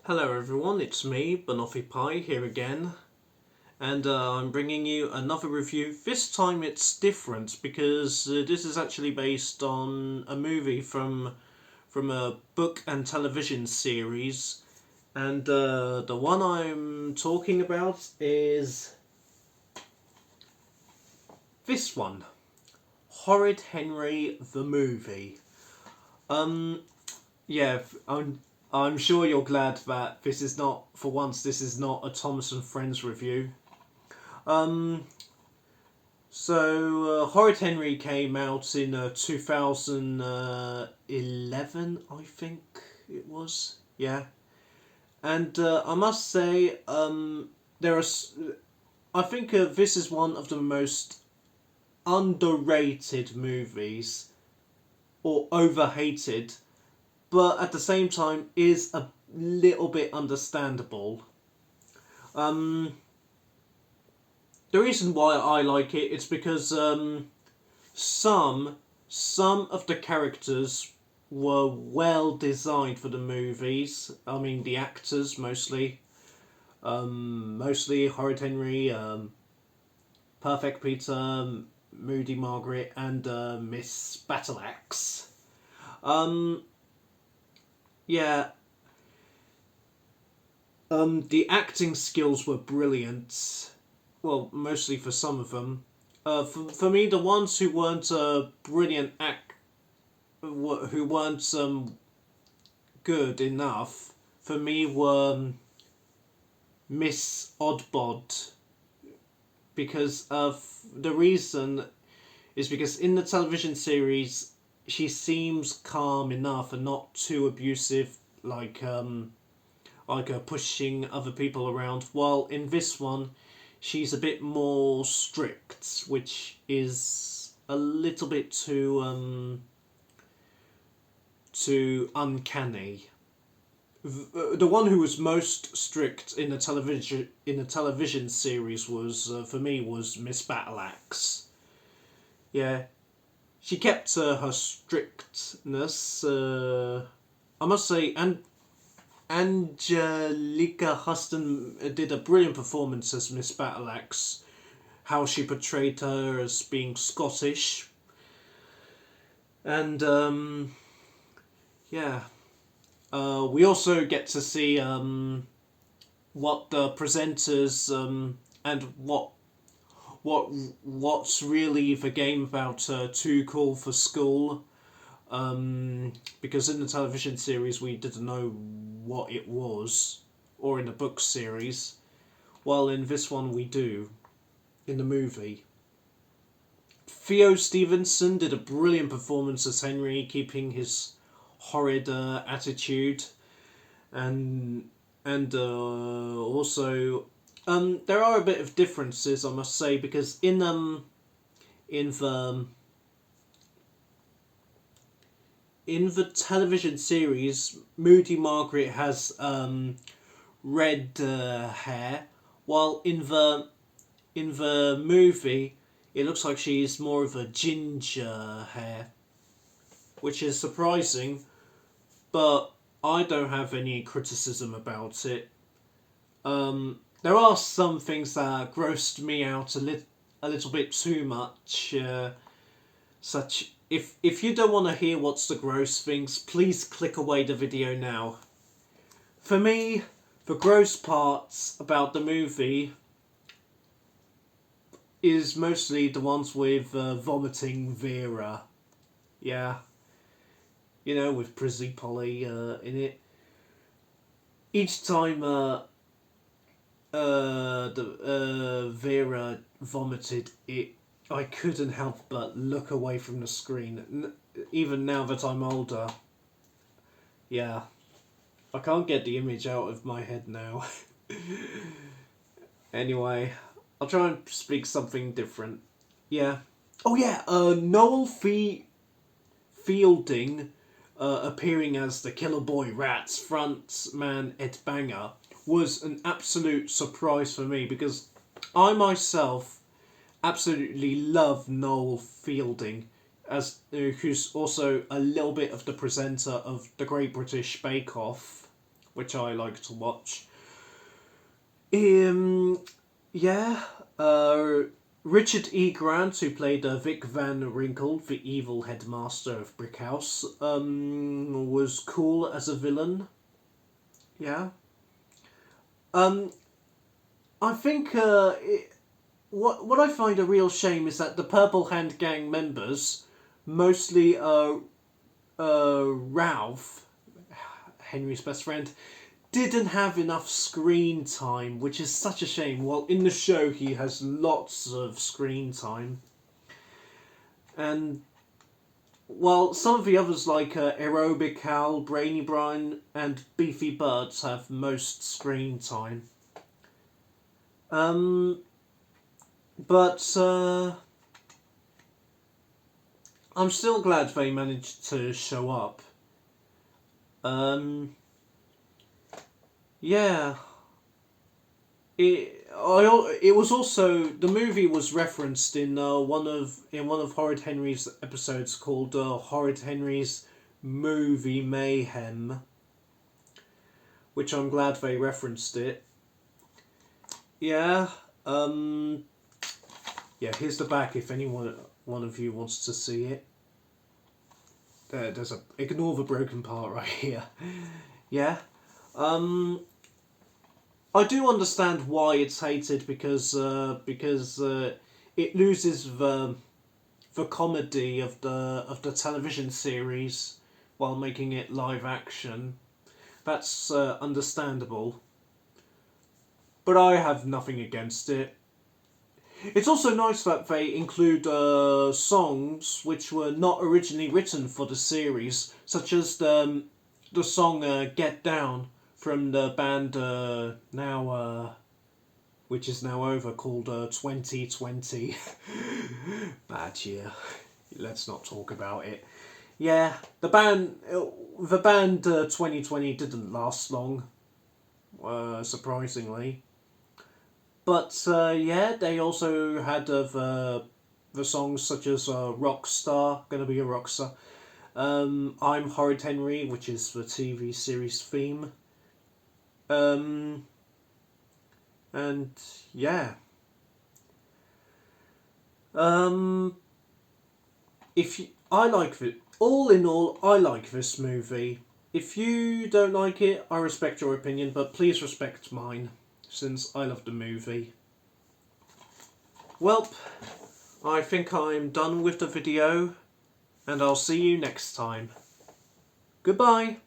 Hello everyone, it's me, Banoffee Pie, here again, and I'm bringing you another review. This time it's different because this is actually based on a movie from a book and television series, and the one I'm talking about is this one, Horrid Henry the Movie. Um, yeah, I'm sure you're glad that this is not, for once, this is not a Thomas and Friends review. Um, Horrid Henry came out in 2011, I think it was. Yeah, and I must say, there are. I think this is one of the most underrated movies or overhated, but at the same time is a little bit understandable. Um, the reason why I like it is because some some of the characters were well designed for the movies. I mean, the actors mostly, mostly Horrid Henry, Perfect Peter, Moody Margaret, and Miss Battleaxe. Um, yeah, the acting skills were brilliant. Well, mostly for some of them. For me, the ones who weren't brilliant who weren't good enough for me were Miss Oddbod because the reason is because in the television series she seems calm enough and not too abusive like pushing other people around, while in this one she's a bit more strict, which is a little bit too uncanny. The one who was most strict in the television series was for me was Miss Battleaxe. Yeah, she kept her strictness. I must say, and Angelica Huston did a brilliant performance as Miss Battleaxe. How she portrayed her as being Scottish, and yeah, we also get to see what the presenters and what what's really the game about Too Cool for School. Because in the television series we didn't know what it was, or in the book series. While in this one we do, in the movie. Theo Stevenson did a brilliant performance as Henry, keeping his horrid attitude, and also there are a bit of differences, I must say, because in the in the television series, Moody Margaret has red hair, while in the movie it looks like she's more of a ginger hair, which is surprising, but I don't have any criticism about it. There are some things that grossed me out a little bit too much. Such if you don't want to hear what's the gross things, please click away the video now. For me, the gross parts about the movie is mostly the ones with vomiting Vera. Yeah, you know, with Prizzy Polly in it. Each time the Vera vomited, I couldn't help but look away from the screen. Even now that I'm older, yeah, I can't get the image out of my head now. Anyway, I'll try and speak something different. Yeah. Oh yeah. Fielding, appearing as the Killer Boy Rats frontman Ed Banger, was an absolute surprise for me because I myself absolutely love Noel Fielding, as who's also a little bit of the presenter of the Great British Bake Off, which I like to watch. Yeah, Richard E. Grant, who played Vic Van Winkle, the evil headmaster of Brick House, was cool as a villain. Yeah. Um, I think what I find a real shame is that the Purple Hand Gang members, mostly Ralph, Henry's best friend, didn't have enough screen time, which is such a shame. Well, in the show he has lots of screen time. And, well, some of the others like Aerobic Hal, Brainy Brian and Beefy Birds have most screen time. But I'm still glad they managed to show up. Yeah. It was also, the movie was referenced in one of Horrid Henry's episodes called Horrid Henry's Movie Mayhem, which I'm glad they referenced it. Yeah. Yeah. Here's the back if one of you wants to see it. There's a ignore the broken part right here. Yeah. I do understand why it's hated because it loses the comedy of the television series while making it live action. That's understandable. But I have nothing against it. It's also nice that they include songs which were not originally written for the series, such as the song "Get Down" from the band which is now over, called 2020. Bad year. Let's not talk about it. Yeah, the band 2020 didn't last long, surprisingly. But yeah, they also had the songs such as Rockstar, Gonna Be a Rockstar. I'm Horrid Henry, which is the TV series theme. And yeah. If you, I like it. All in all, I like this movie. If you don't like it, I respect your opinion, but please respect mine, since I love the movie. Well, I think I'm done with the video, and I'll see you next time. Goodbye!